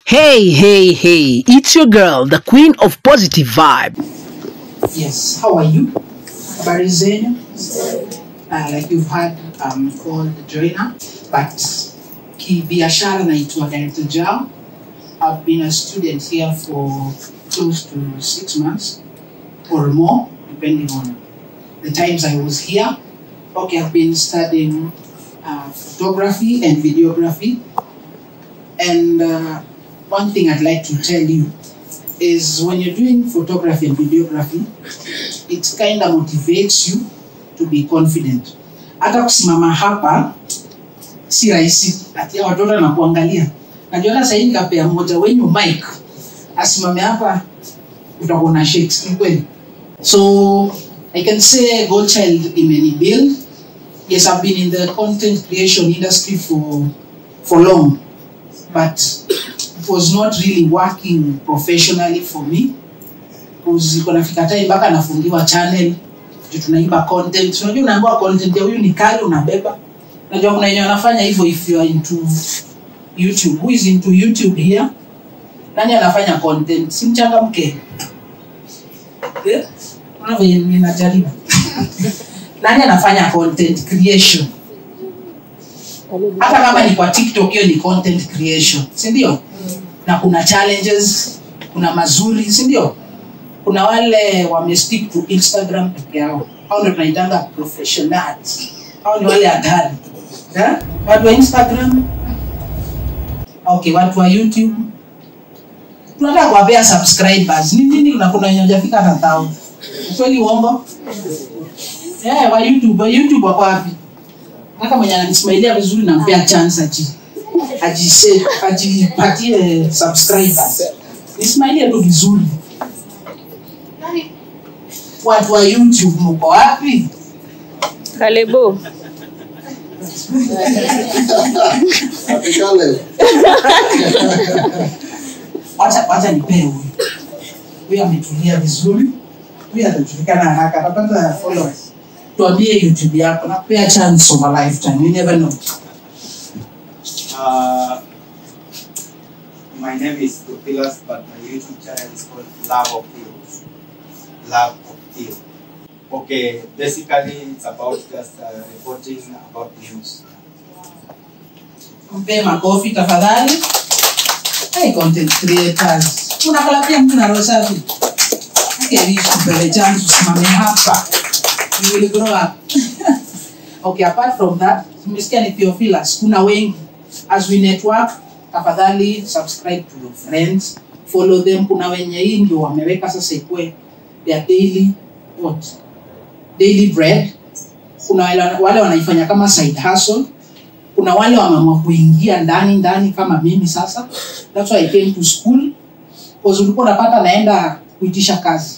Hey, hey, hey, it's your girl, the queen of positive vibe. Yes, how are you? Habari zenu? Like you've heard, called Joiner, but kibiashara naitwa Director Jao. I've been a student here for close to 6 months or more, depending on the times I was here. Okay, I've been studying photography and videography. And one thing I'd like to tell you is when you're doing photography and videography, it kind of motivates you to be confident. Hata kusimama hapa si rahisi, ati watoto na kuangalia. Najua sasa hivi kapea mmoja wenyu mic asimame hapa utakuwa na shakes kweli. So I can say Goldchild imenibuild. Yes, I've been in the content creation industry for long, but it was not really working professionally for me. Because kuna fika time mpaka nafungiwa channel tunaimba content. Unajua unaambiwa content ya huyu ni kali unabeba. Unajua kuna yenye wanafanya hivyo if you are into YouTube. Who is into YouTube here? Nani anafanya content? Si mchangamke. Unavyo ninajaribu. Nani anafanya content creation? Hata kama ni kwa TikTok hiyo ni content creation, si ndio? Na kuna challenges, kuna mazuri, si ndio? Kuna wale wamestick to Instagram peke yao. Hao ndio tunaitanga professionals. Hao ni wale hatari. Watu wa Instagram. Okay, watu wa YouTube. Tunataka kuwapea subscribers. Nini kuna wenye hajafika hata 1000. Ukweli uongo? Wa YouTube wako wapi? Hata mwenye ananismailia vizuri nampea chance ajipatie subscribers. Nismailia tu vizuri. Watu wa YouTube mko wapi? Kalebo. Wacha nipee huyu. Huyu ametulia vizuri. Huyu atajulikana haraka, atapata followers. Tuambie YouTube yako, nakupea chance of a lifetime. You never know. My name is Topilas, but my YouTube channel is called Love of Teal. Love of Teal. Okay, basically it's about just reporting about news. Mpe makofi tafadhali. Hey, content creators. Unakalapia mtu na roho safi. Okay, tupele chance usimame hapa. You will grow up. Okay, apart from that, tumesikia ni Theophilus. Kuna wengi. As we network, tafadhali subscribe to your friends. Follow them. Kuna wenye hii ndio wameweka sasa ikwe their daily bread. Kuna wale wanaifanya kama side hustle. Kuna wale wameamua kuingia ndani kama mimi sasa. That's why I came to school. Because ulikuwa unapata naenda kuitisha kazi.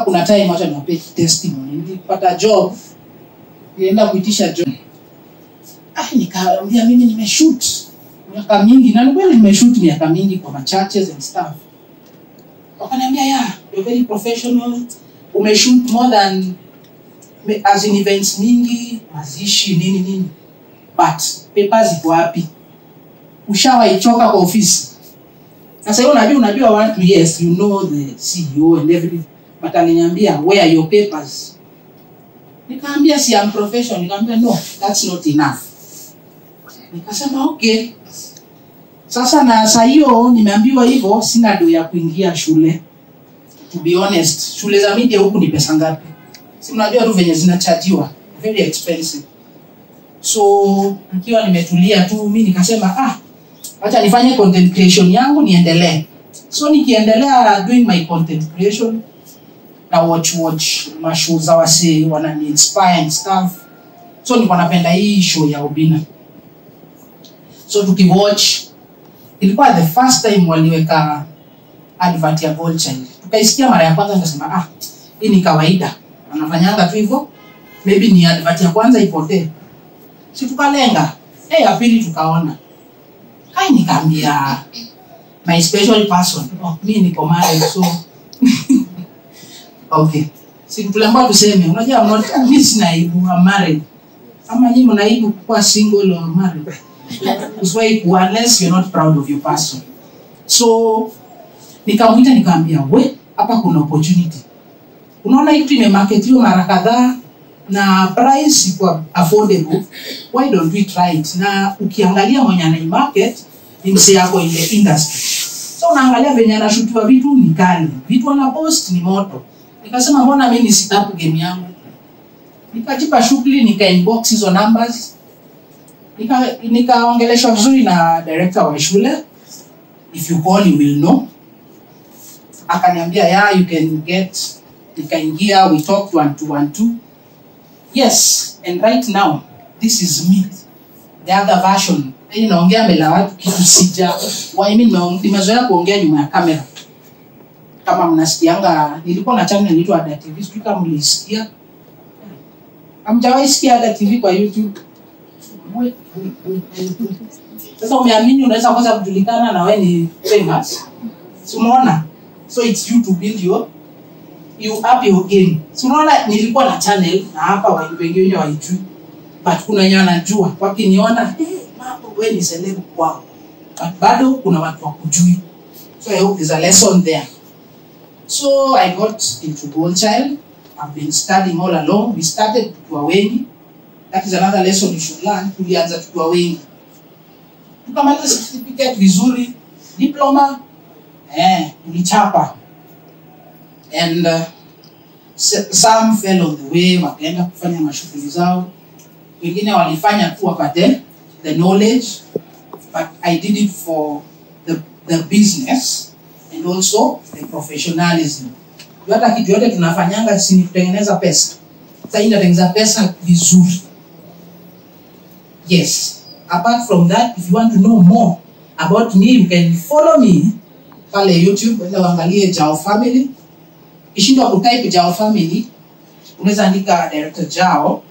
Kuna time wacha niwape testimony. Nilipata job, nilienda kuitisha job. Nikaambia mimi nimeshoot miaka mingi, na kweli nimeshoot miaka mingi kwa churches and stuff. Wakaniambia you're very professional. Umeshoot more than as in events mingi, mazishi nini. But papers ziko wapi? Ushawaichoka kwa ofisi. Sasa hiyo unajua watu, yes, you know the CEO and everything. But aliniambia, where are your papers? Nikaambia si am professional. Nikaambia no, that's not enough. Nikasema okay. Sasa na saa hiyo nimeambiwa hivyo, sina do ya kuingia shule. To be honest, shule za media huku ni pesa ngapi? Si mnajua tu venye zinachajiwa, very expensive. So nikiwa nimetulia tu mimi nikasema acha nifanye content creation yangu niendelee. So nikiendelea doing my content creation, na watch mashow za wase wanani inspire and stuff. So nilikuwa napenda hii show ya Obina. So tukiwatch, ilikuwa the first time waliweka advert ya Goldchild. Tukaisikia mara ya kwanza nikasema hii ni kawaida. Wanafanyanga tu hivyo. Maybe ni advert ya kwanza ipotee. Si tukalenga. Ya pili tukaona. Nikaambia my special person. Mimi niko married so okay. Si tuliambiwa tuseme, unajua mimi sina aibu, I'm married. Kama nyinyi mnaibu kuwa single or married. Uswai unless you're not proud of your person. So nikamuita nikamwambia, we hapa kuna opportunity, unaona hii kitu imemarketiwa mara kadhaa na price iko affordable, why don't we try it? Na ukiangalia mwenye ana market ni msee yako in the industry, so unaangalia venye anashutiwa vitu ni kali, vitu ana post ni moto. Nikasema mbona mimi nisitapu game yangu, nikajipa shughuli, nika inbox hizo numbers, nikaongeleshwa vizuri na director wa shule, if you call you will know. Akaniambia yeah you can get, nikaingia, we talked 1-2. Yes, and right now this is me, the other version. Naongea mbele ya watu kitu sija, nimezoea kuongea nyuma ya kamera. Kama mnasikianga, nilikuwa na channel inaitwa Ada TV, sijui kama mlisikia. Hamjawahi sikia Ada TV kwa YouTube? Sasa umeamini unaweza kwanza kujulikana na wewe ni famous. Umeona? So it's you to build you up your game. So unaona nilikuwa na channel na hapa wengine hawajui, but kuna wenye wanajua, wakiniona mambo wewe ni celeb kwao, but bado kuna watu wakujui. So I hope there's a lesson there. So I got into Gold Child. I've been studying all along. We started tukiwa wengi. That is another lesson you should learn. Tulianza tukiwa wengi, tukamaliza certificate vizuri, diploma tulichapa, and some fell on the way, wakaenda kufanya mashughuli zao, wengine walifanya tu wapate the knowledge, but I did it for the business and also the professionalism. Hata kitu yote tunafanyanga si ni kutengeneza pesa. Sasa inatengeneza pesa vizuri. Yes. Apart from that, if you want to know more about me, you can follow me pale YouTube, wenda uangalie Jao Family. Ishindwa kutype Jao Family, unaweza andika Director Jao.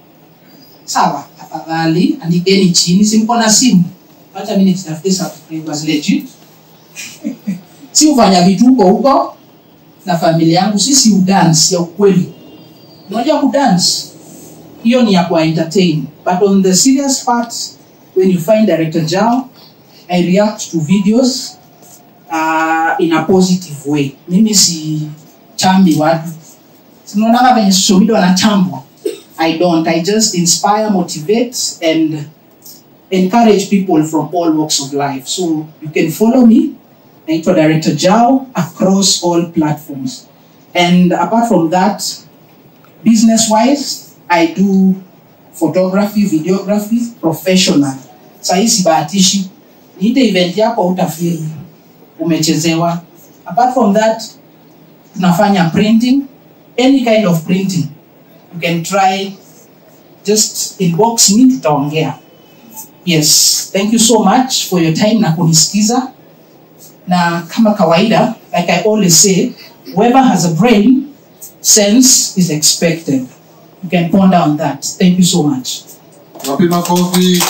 Sawa, afadhali andikeni chini, simko na simu. Acha mimi nitafute subscribers legit. Si ufanya vitu huko na familia yangu, sisi udance ya ukweli. Unajua kudance, hiyo ni ya ku entertain, but on the serious part, when you find Director Jao, I react to videos in a positive way. Mimi si chambi watu. Sinaona venye social media wanachambwa. I don't. I just inspire, motivate, and encourage people from all walks of life. So you can follow me, naitwa Director Jao, across all platforms. And apart from that, business-wise, I do photography, videography, professional. Sasa sibahatishi. Niite event yako utafeel umechezewa. Apart from that, tunafanya printing, any kind of printing. You can try, just inbox me, tutaongea. Yes, thank you so much for your time na kunisikiza. Na kama kawaida, like I always say, whoever has a brain, sense is expected. You can ponder on that. Thank you so much. Wapi makofi.